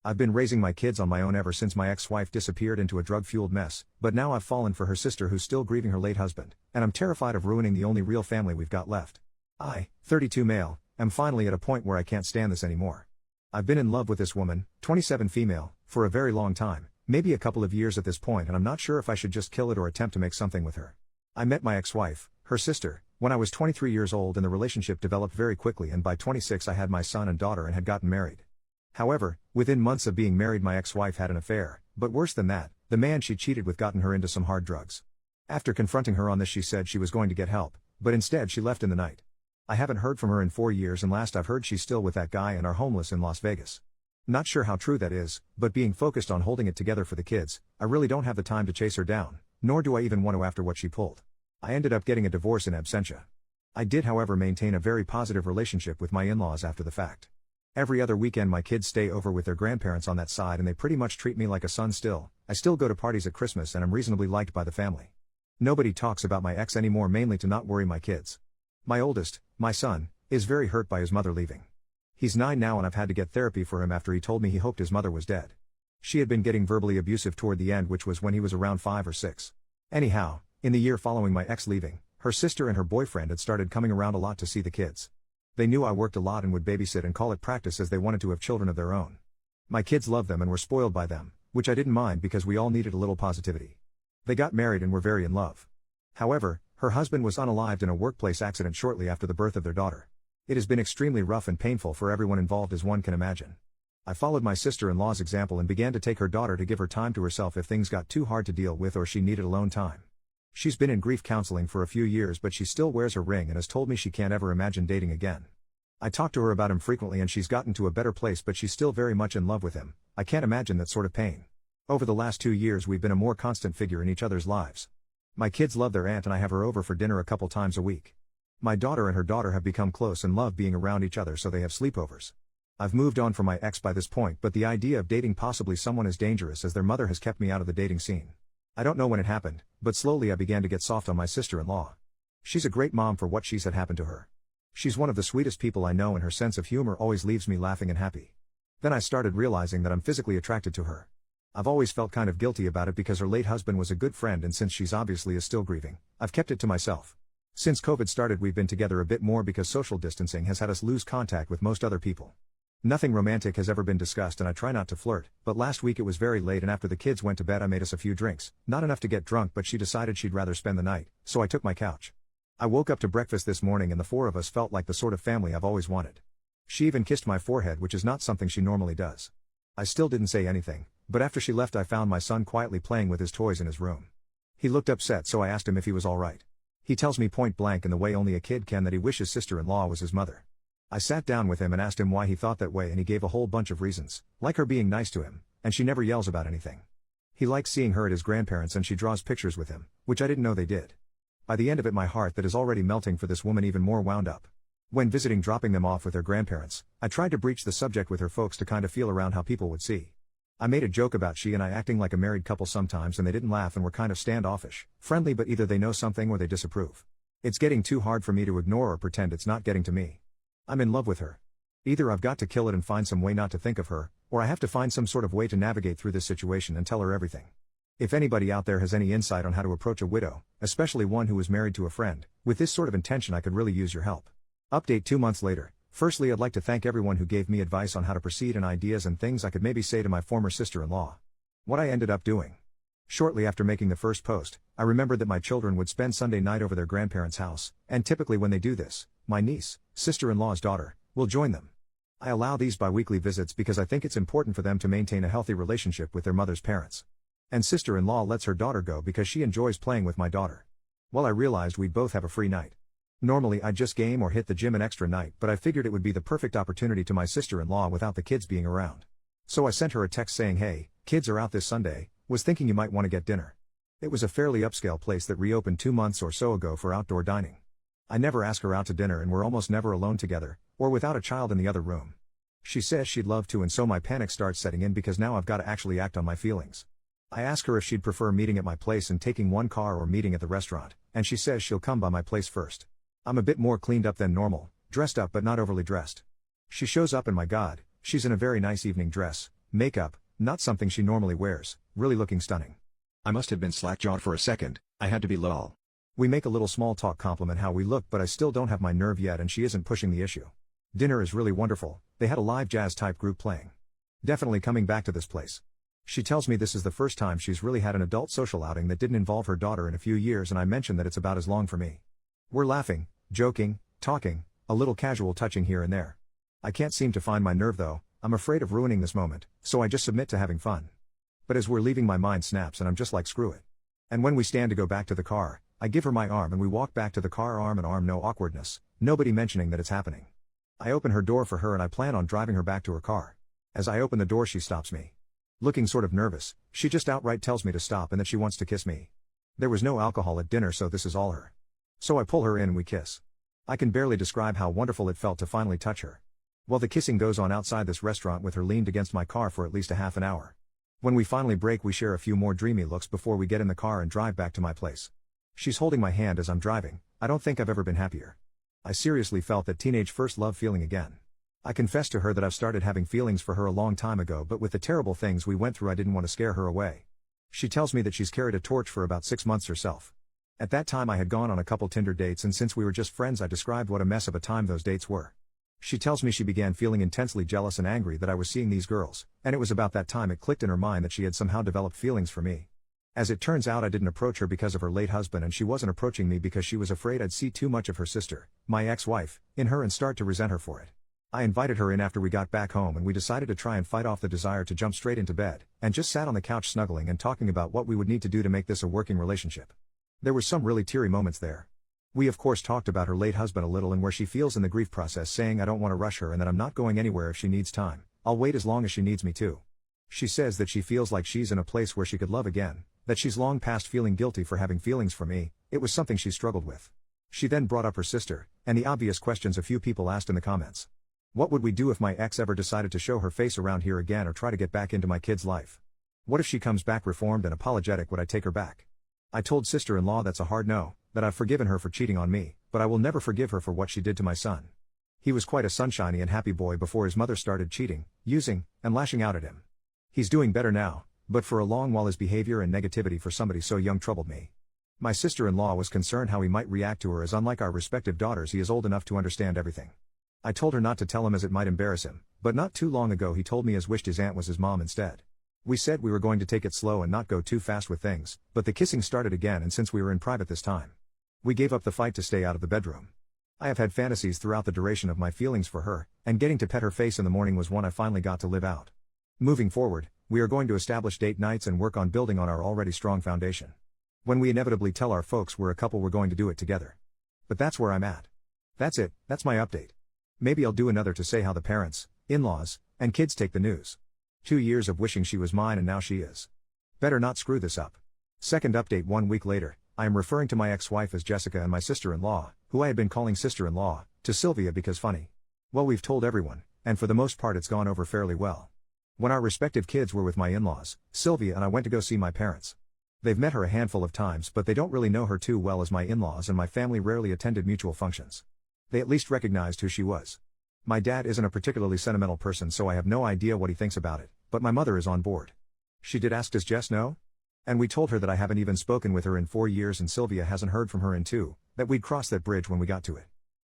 I've been raising my kids on my own ever since my ex-wife disappeared into a drug-fueled mess, but now I've fallen for her sister who's still grieving her late husband, and I'm terrified of ruining the only real family we've got left. I, 32 male, am finally at a point where I can't stand this anymore. I've been in love with this woman, 27 female, for a very long time, maybe a couple of years at this point, and I'm not sure if I should just kill it or attempt to make something with her. I met my ex-wife, her sister, when I was 23 years old, and the relationship developed very quickly, and by 26 I had my son and daughter and had gotten married. However, within months of being married my ex-wife had an affair, but worse than that, the man she cheated with gotten her into some hard drugs. After confronting her on this, she said she was going to get help, but instead she left in the night. I haven't heard from her in 4 years, and last I've heard she's still with that guy and are homeless in Las Vegas. Not sure how true that is, but being focused on holding it together for the kids, I really don't have the time to chase her down, nor do I even want to after what she pulled. I ended up getting a divorce in absentia. I did however maintain a very positive relationship with my in-laws after the fact. Every other weekend my kids stay over with their grandparents on that side, and they pretty much treat me like a son still. I still go to parties at Christmas and I'm reasonably liked by the family. Nobody talks about my ex anymore, mainly to not worry my kids. My oldest, my son, is very hurt by his mother leaving. He's 9 now and I've had to get therapy for him after he told me he hoped his mother was dead. She had been getting verbally abusive toward the end, which was when he was around 5 or 6. Anyhow, in the year following my ex leaving, her sister and her boyfriend had started coming around a lot to see the kids. They knew I worked a lot and would babysit and call it practice, as they wanted to have children of their own. My kids loved them and were spoiled by them, which I didn't mind because we all needed a little positivity. They got married and were very in love. However, her husband was unalived in a workplace accident shortly after the birth of their daughter. It has been extremely rough and painful for everyone involved, as one can imagine. I followed my sister-in-law's example and began to take her daughter to give her time to herself if things got too hard to deal with or she needed alone time. She's been in grief counseling for a few years, but she still wears her ring and has told me she can't ever imagine dating again. I talk to her about him frequently and she's gotten to a better place, but she's still very much in love with him. I can't imagine that sort of pain. Over the last 2 years we've been a more constant figure in each other's lives. My kids love their aunt and I have her over for dinner a couple times a week. My daughter and her daughter have become close and love being around each other, so they have sleepovers. I've moved on from my ex by this point, but the idea of dating possibly someone is dangerous, as their mother has kept me out of the dating scene. I don't know when it happened, but slowly I began to get soft on my sister-in-law. She's a great mom for what she's had happen to her. She's one of the sweetest people I know and her sense of humor always leaves me laughing and happy. Then I started realizing that I'm physically attracted to her. I've always felt kind of guilty about it because her late husband was a good friend, and since she's obviously is still grieving, I've kept it to myself. Since COVID started we've been together a bit more because social distancing has had us lose contact with most other people. Nothing romantic has ever been discussed and I try not to flirt, but last week it was very late and after the kids went to bed I made us a few drinks, not enough to get drunk, but she decided she'd rather spend the night, so I took my couch. I woke up to breakfast this morning and the 4 of us felt like the sort of family I've always wanted. She even kissed my forehead, which is not something she normally does. I still didn't say anything, but after she left I found my son quietly playing with his toys in his room. He looked upset, so I asked him if he was alright. He tells me point blank in the way only a kid can that he wishes sister-in-law was his mother. I sat down with him and asked him why he thought that way, and he gave a whole bunch of reasons, like her being nice to him, and she never yells about anything. He likes seeing her at his grandparents and she draws pictures with him, which I didn't know they did. By the end of it my heart that is already melting for this woman even more wound up. When visiting, dropping them off with their grandparents, I tried to breach the subject with her folks to kind of feel around how people would see. I made a joke about she and I acting like a married couple sometimes, and they didn't laugh and were kind of standoffish, friendly, but either they know something or they disapprove. It's getting too hard for me to ignore or pretend it's not getting to me. I'm in love with her. Either I've got to kill it and find some way not to think of her, or I have to find some sort of way to navigate through this situation and tell her everything. If anybody out there has any insight on how to approach a widow, especially one who is married to a friend, with this sort of intention, I could really use your help. Update 2 months later. Firstly, I'd like to thank everyone who gave me advice on how to proceed and ideas and things I could maybe say to my former sister-in-law. What I ended up doing. Shortly after making the first post, I remembered that my children would spend Sunday night over their grandparents' house, and typically when they do this, my niece, sister-in-law's daughter, will join them. I allow these bi-weekly visits because I think it's important for them to maintain a healthy relationship with their mother's parents. And sister-in-law lets her daughter go because she enjoys playing with my daughter. Well, I realized we'd both have a free night. Normally I'd just game or hit the gym an extra night, but I figured it would be the perfect opportunity to my sister-in-law without the kids being around. So I sent her a text saying, "Hey, kids are out this Sunday, was thinking you might want to get dinner." It was a fairly upscale place that reopened 2 months or so ago for outdoor dining. I never ask her out to dinner and we're almost never alone together, or without a child in the other room. She says she'd love to, and so my panic starts setting in because now I've got to actually act on my feelings. I ask her if she'd prefer meeting at my place and taking one car or meeting at the restaurant, and she says she'll come by my place first. I'm a bit more cleaned up than normal, dressed up but not overly dressed. She shows up and my God, she's in a very nice evening dress, makeup, not something she normally wears, really looking stunning. I must have been slack-jawed for a second, I had to be lol. We make a little small talk compliment how we look, but I still don't have my nerve yet and she isn't pushing the issue. Dinner is really wonderful, they had a live jazz type group playing. Definitely coming back to this place. She tells me this is the first time she's really had an adult social outing that didn't involve her daughter in a few years, and I mentioned that it's about as long for me. We're laughing, joking, talking, a little casual touching here and there. I can't seem to find my nerve though, I'm afraid of ruining this moment, so I just submit to having fun. But as we're leaving my mind snaps and I'm just like screw it. And when we stand to go back to the car, I give her my arm and we walk back to the car arm in arm, no awkwardness, nobody mentioning that it's happening. I open her door for her and I plan on driving her back to her car. As I open the door she stops me. Looking sort of nervous, she just outright tells me to stop and that she wants to kiss me. There was no alcohol at dinner, so this is all her. So I pull her in and we kiss. I can barely describe how wonderful it felt to finally touch her. Well, the kissing goes on outside this restaurant with her leaned against my car for at least a half an hour. When we finally break, we share a few more dreamy looks before we get in the car and drive back to my place. She's holding my hand as I'm driving. I don't think I've ever been happier. I seriously felt that teenage first love feeling again. I confessed to her that I've started having feelings for her a long time ago, but with the terrible things we went through I didn't want to scare her away. She tells me that she's carried a torch for about 6 months herself. At that time I had gone on a couple Tinder dates, and since we were just friends I described what a mess of a time those dates were. She tells me she began feeling intensely jealous and angry that I was seeing these girls, and it was about that time it clicked in her mind that she had somehow developed feelings for me. As it turns out, I didn't approach her because of her late husband, and she wasn't approaching me because she was afraid I'd see too much of her sister, my ex-wife, in her and start to resent her for it. I invited her in after we got back home and we decided to try and fight off the desire to jump straight into bed, and just sat on the couch snuggling and talking about what we would need to do to make this a working relationship. There were some really teary moments there. We of course talked about her late husband a little and where she feels in the grief process, saying I don't want to rush her and that I'm not going anywhere if she needs time, I'll wait as long as she needs me to. She says that she feels like she's in a place where she could love again, that she's long past feeling guilty for having feelings for me. It was something she struggled with. She then brought up her sister, and the obvious questions a few people asked in the comments. What would we do if my ex ever decided to show her face around here again or try to get back into my kid's life? What if she comes back reformed and apologetic, would I take her back? I told sister-in-law that's a hard no, that I've forgiven her for cheating on me, but I will never forgive her for what she did to my son. He was quite a sunshiny and happy boy before his mother started cheating, using, and lashing out at him. He's doing better now, but for a long while his behavior and negativity for somebody so young troubled me. My sister-in-law was concerned how he might react to her, as unlike our respective daughters he is old enough to understand everything. I told her not to tell him as it might embarrass him, but not too long ago he told me he wished his aunt was his mom instead. We said we were going to take it slow and not go too fast with things, but the kissing started again, and since we were in private this time, we gave up the fight to stay out of the bedroom. I have had fantasies throughout the duration of my feelings for her, and getting to pet her face in the morning was one I finally got to live out. Moving forward, we are going to establish date nights and work on building on our already strong foundation. When we inevitably tell our folks we're a couple, we're going to do it together. But that's where I'm at. That's it, that's my update. Maybe I'll do another to say how the parents, in-laws, and kids take the news. 2 years of wishing she was mine and now she is. Better not screw this up. Second update 1 week later, I am referring to my ex-wife as Jessica and my sister-in-law, who I had been calling sister-in-law, to Sylvia because funny. Well, we've told everyone, and for the most part it's gone over fairly well. When our respective kids were with my in-laws, Sylvia and I went to go see my parents. They've met her a handful of times, but they don't really know her too well, as my in-laws and my family rarely attended mutual functions. They at least recognized who she was. My dad isn't a particularly sentimental person, so I have no idea what he thinks about it, but my mother is on board. She did ask, does Jess know? And we told her that I haven't even spoken with her in 4 years and Sylvia hasn't heard from her in 2, that we'd cross that bridge when we got to it.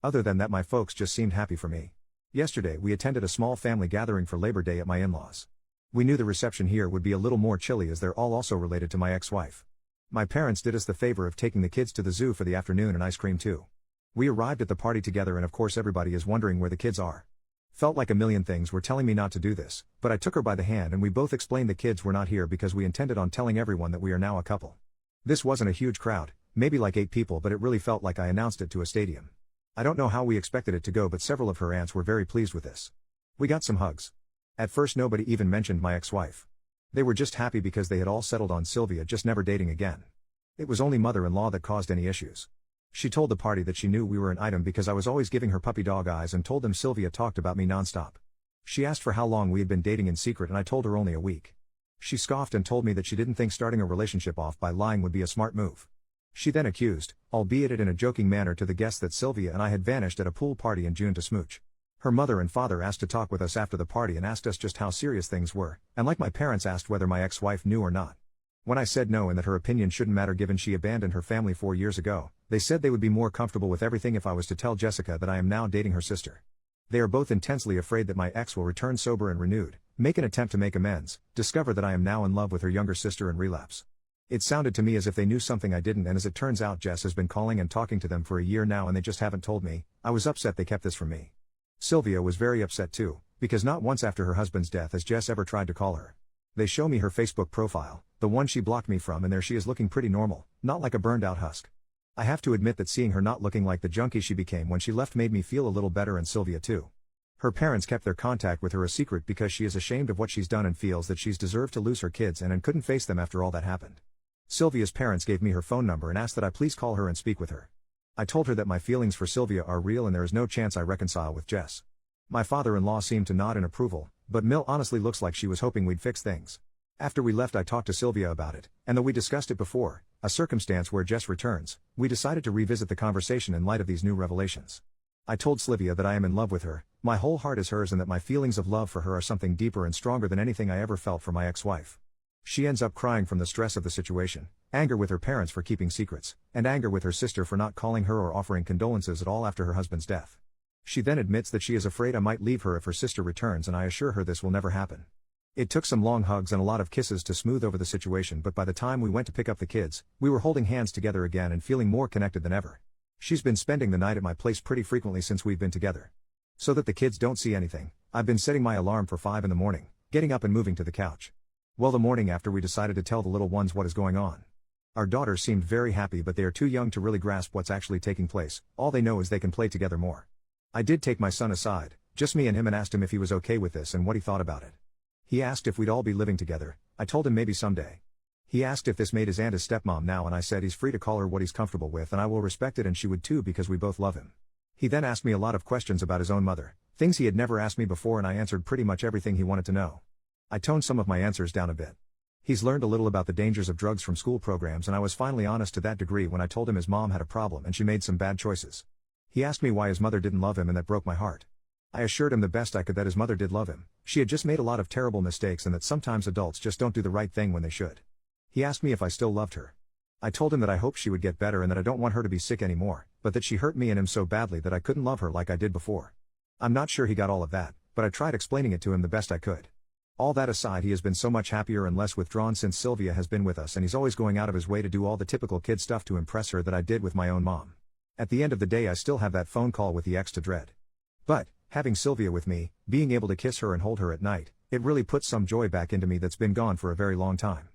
Other than that, my folks just seemed happy for me. Yesterday we attended a small family gathering for Labor Day at my in-laws. We knew the reception here would be a little more chilly as they're all also related to my ex-wife. My parents did us the favor of taking the kids to the zoo for the afternoon and ice cream too. We arrived at the party together and of course everybody is wondering where the kids are. Felt like a million things were telling me not to do this, but I took her by the hand and we both explained the kids were not here because we intended on telling everyone that we are now a couple. This wasn't a huge crowd, maybe like 8 people, but it really felt like I announced it to a stadium. I don't know how we expected it to go, but several of her aunts were very pleased with this. We got some hugs. At first nobody even mentioned my ex-wife. They were just happy because they had all settled on Sylvia just never dating again. It was only mother-in-law that caused any issues. She told the party that she knew we were an item because I was always giving her puppy dog eyes and told them Sylvia talked about me nonstop. She asked for how long we had been dating in secret and I told her only a week. She scoffed and told me that she didn't think starting a relationship off by lying would be a smart move. She then accused, albeit it in a joking manner, to the guests that Sylvia and I had vanished at a pool party in June to smooch. Her mother and father asked to talk with us after the party and asked us just how serious things were, and like my parents asked whether my ex-wife knew or not. When I said no and that her opinion shouldn't matter given she abandoned her family 4 years ago, they said they would be more comfortable with everything if I was to tell Jessica that I am now dating her sister. They are both intensely afraid that my ex will return sober and renewed, make an attempt to make amends, discover that I am now in love with her younger sister and relapse. It sounded to me as if they knew something I didn't, and as it turns out Jess has been calling and talking to them for a year now and they just haven't told me. I was upset they kept this from me. Sylvia was very upset too, because not once after her husband's death has Jess ever tried to call her. They show me her Facebook profile, the one she blocked me from, and there she is looking pretty normal, not like a burned out husk. I have to admit that seeing her not looking like the junkie she became when she left made me feel a little better, and Sylvia too. Her parents kept their contact with her a secret because she is ashamed of what she's done and feels that she's deserved to lose her kids and couldn't face them after all that happened. Sylvia's parents gave me her phone number and asked that I please call her and speak with her. I told her that my feelings for Sylvia are real and there is no chance I reconcile with Jess. My father-in-law seemed to nod in approval, but Mill honestly looks like she was hoping we'd fix things. After we left I talked to Sylvia about it, and though we discussed it before, a circumstance where Jess returns, we decided to revisit the conversation in light of these new revelations. I told Sylvia that I am in love with her, my whole heart is hers, and that my feelings of love for her are something deeper and stronger than anything I ever felt for my ex-wife. She ends up crying from the stress of the situation, anger with her parents for keeping secrets, and anger with her sister for not calling her or offering condolences at all after her husband's death. She then admits that she is afraid I might leave her if her sister returns, and I assure her this will never happen. It took some long hugs and a lot of kisses to smooth over the situation, but by the time we went to pick up the kids, we were holding hands together again and feeling more connected than ever. She's been spending the night at my place pretty frequently since we've been together. So that the kids don't see anything, I've been setting my alarm for 5 in the morning, getting up and moving to the couch. Well, the morning after we decided to tell the little ones what is going on. Our daughters seemed very happy, but they are too young to really grasp what's actually taking place. All they know is they can play together more. I did take my son aside, just me and him, and asked him if he was okay with this and what he thought about it. He asked if we'd all be living together. I told him maybe someday. He asked if this made his aunt his stepmom now, and I said he's free to call her what he's comfortable with and I will respect it, and she would too because we both love him. He then asked me a lot of questions about his own mother, things he had never asked me before, and I answered pretty much everything he wanted to know. I toned some of my answers down a bit. He's learned a little about the dangers of drugs from school programs, and I was finally honest to that degree when I told him his mom had a problem and she made some bad choices. He asked me why his mother didn't love him, and that broke my heart. I assured him the best I could that his mother did love him, she had just made a lot of terrible mistakes and that sometimes adults just don't do the right thing when they should. He asked me if I still loved her. I told him that I hoped she would get better and that I don't want her to be sick anymore, but that she hurt me and him so badly that I couldn't love her like I did before. I'm not sure he got all of that, but I tried explaining it to him the best I could. All that aside, he has been so much happier and less withdrawn since Sylvia has been with us, and he's always going out of his way to do all the typical kid stuff to impress her that I did with my own mom. At the end of the day, I still have that phone call with the ex to dread. But, having Sylvia with me, being able to kiss her and hold her at night, it really puts some joy back into me that's been gone for a very long time.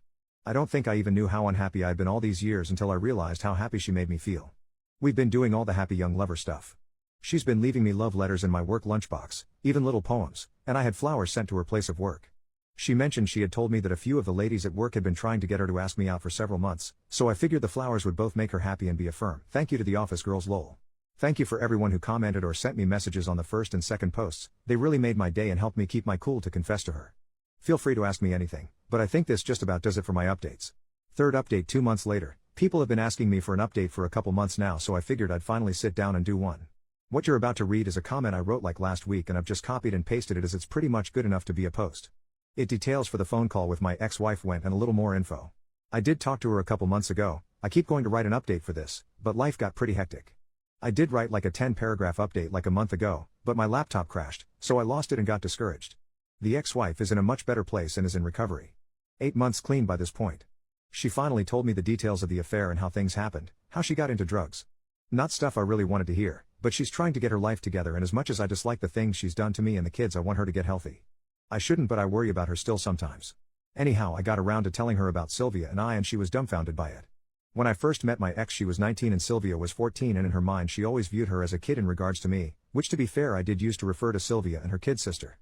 I don't think I even knew how unhappy I'd been all these years until I realized how happy she made me feel. We've been doing all the happy young lover stuff. She's been leaving me love letters in my work lunchbox, even little poems, and I had flowers sent to her place of work. She mentioned she had told me that a few of the ladies at work had been trying to get her to ask me out for several months, so I figured the flowers would both make her happy and be a firm thank you to the office girls, lol. Thank you for everyone who commented or sent me messages on the first and second posts, they really made my day and helped me keep my cool to confess to her. Feel free to ask me anything, but I think this just about does it for my updates. Third update 2 months later. People have been asking me for an update for a couple months now, so I figured I'd finally sit down and do one. What you're about to read is a comment I wrote like last week, and I've just copied and pasted it as it's pretty much good enough to be a post. It details for the phone call with my ex-wife went and a little more info. I did talk to her a couple months ago. I keep going to write an update for this, but life got pretty hectic. I did write like a 10-paragraph update like a month ago, but my laptop crashed, so I lost it and got discouraged. The ex-wife is in a much better place and is in recovery. 8 months clean by this point. She finally told me the details of the affair and how things happened, how she got into drugs. Not stuff I really wanted to hear, but she's trying to get her life together, and as much as I dislike the things she's done to me and the kids, I want her to get healthy. I shouldn't, but I worry about her still sometimes. Anyhow, I got around to telling her about Sylvia and she was dumbfounded by it. When I first met my ex, she was 19 and Sylvia was 14, and in her mind she always viewed her as a kid in regards to me, which to be fair I did use to refer to Sylvia and her kid sister.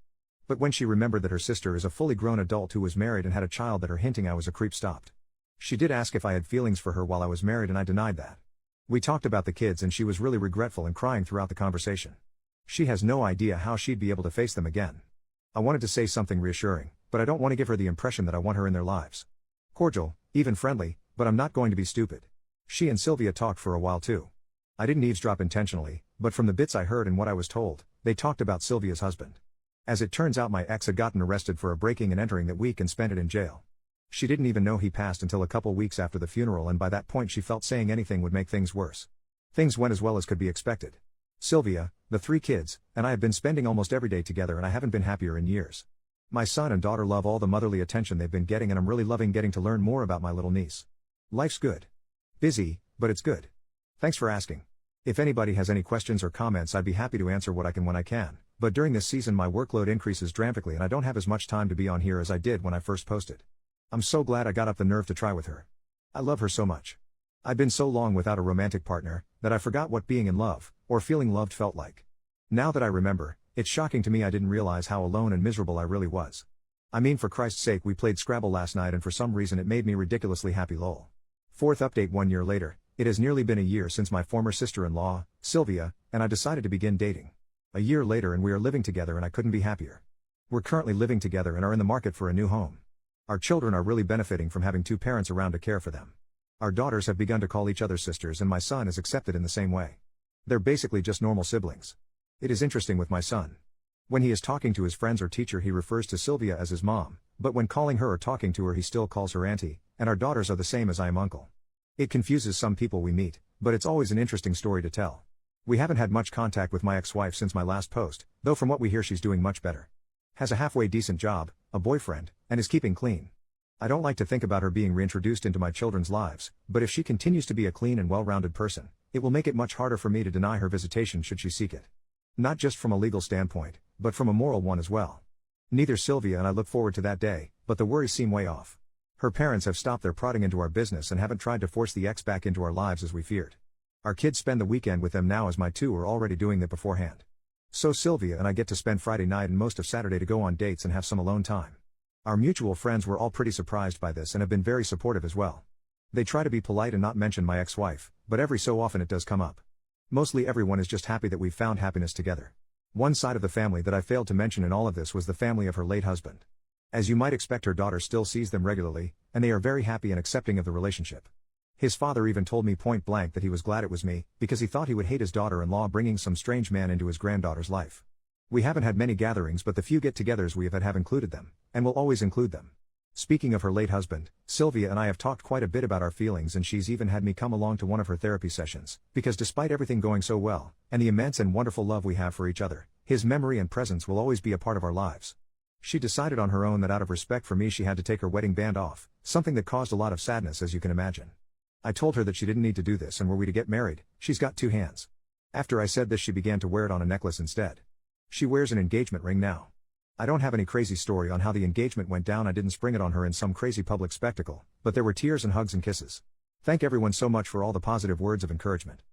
But when she remembered that her sister is a fully grown adult who was married and had a child, that her hinting I was a creep stopped. She did ask if I had feelings for her while I was married, and I denied that. We talked about the kids and she was really regretful and crying throughout the conversation. She has no idea how she'd be able to face them again. I wanted to say something reassuring, but I don't want to give her the impression that I want her in their lives. Cordial, even friendly, but I'm not going to be stupid. She and Sylvia talked for a while too. I didn't eavesdrop intentionally, but from the bits I heard and what I was told, they talked about Sylvia's husband. As it turns out, my ex had gotten arrested for a breaking and entering that week and spent it in jail. She didn't even know he passed until a couple weeks after the funeral, and by that point she felt saying anything would make things worse. Things went as well as could be expected. Sylvia, the 3 kids, and I have been spending almost every day together, and I haven't been happier in years. My son and daughter love all the motherly attention they've been getting, and I'm really loving getting to learn more about my little niece. Life's good. Busy, but it's good. Thanks for asking. If anybody has any questions or comments, I'd be happy to answer what I can when I can, but during this season my workload increases dramatically and I don't have as much time to be on here as I did when I first posted. I'm so glad I got up the nerve to try with her. I love her so much. I've been so long without a romantic partner, that I forgot what being in love, or feeling loved felt like. Now that I remember, it's shocking to me I didn't realize how alone and miserable I really was. I mean, for Christ's sake, we played Scrabble last night and for some reason it made me ridiculously happy, lol. 4th update. 1 year later, it has nearly been a year since my former sister-in-law, Sylvia, and I decided to begin dating. A year later and we are living together and I couldn't be happier. We're currently living together and are in the market for a new home. Our children are really benefiting from having 2 parents around to care for them. Our daughters have begun to call each other sisters and my son is accepted in the same way. They're basically just normal siblings. It is interesting with my son. When he is talking to his friends or teacher he refers to Sylvia as his mom, but when calling her or talking to her he still calls her auntie, and our daughters are the same as I am uncle. It confuses some people we meet, but it's always an interesting story to tell. We haven't had much contact with my ex-wife since my last post, though from what we hear she's doing much better. Has a halfway decent job, a boyfriend, and is keeping clean. I don't like to think about her being reintroduced into my children's lives, but if she continues to be a clean and well-rounded person, it will make it much harder for me to deny her visitation should she seek it. Not just from a legal standpoint, but from a moral one as well. Neither Sylvia and I look forward to that day, but the worries seem way off. Her parents have stopped their prodding into our business and haven't tried to force the ex back into our lives as we feared. Our kids spend the weekend with them now, as my 2 were already doing that beforehand. So Sylvia and I get to spend Friday night and most of Saturday to go on dates and have some alone time. Our mutual friends were all pretty surprised by this and have been very supportive as well. They try to be polite and not mention my ex-wife, but every so often it does come up. Mostly everyone is just happy that we've found happiness together. One side of the family that I failed to mention in all of this was the family of her late husband. As you might expect, her daughter still sees them regularly, and they are very happy and accepting of the relationship. His father even told me point blank that he was glad it was me, because he thought he would hate his daughter-in-law bringing some strange man into his granddaughter's life. We haven't had many gatherings, but the few get-togethers we have included them, and will always include them. Speaking of her late husband, Sylvia and I have talked quite a bit about our feelings, and she's even had me come along to one of her therapy sessions, because despite everything going so well, and the immense and wonderful love we have for each other, his memory and presence will always be a part of our lives. She decided on her own that out of respect for me she had to take her wedding band off, something that caused a lot of sadness, as you can imagine. I told her that she didn't need to do this, and were we to get married, she's got 2 hands. After I said this, she began to wear it on a necklace instead. She wears an engagement ring now. I don't have any crazy story on how the engagement went down. I didn't spring it on her in some crazy public spectacle, but there were tears and hugs and kisses. Thank everyone so much for all the positive words of encouragement.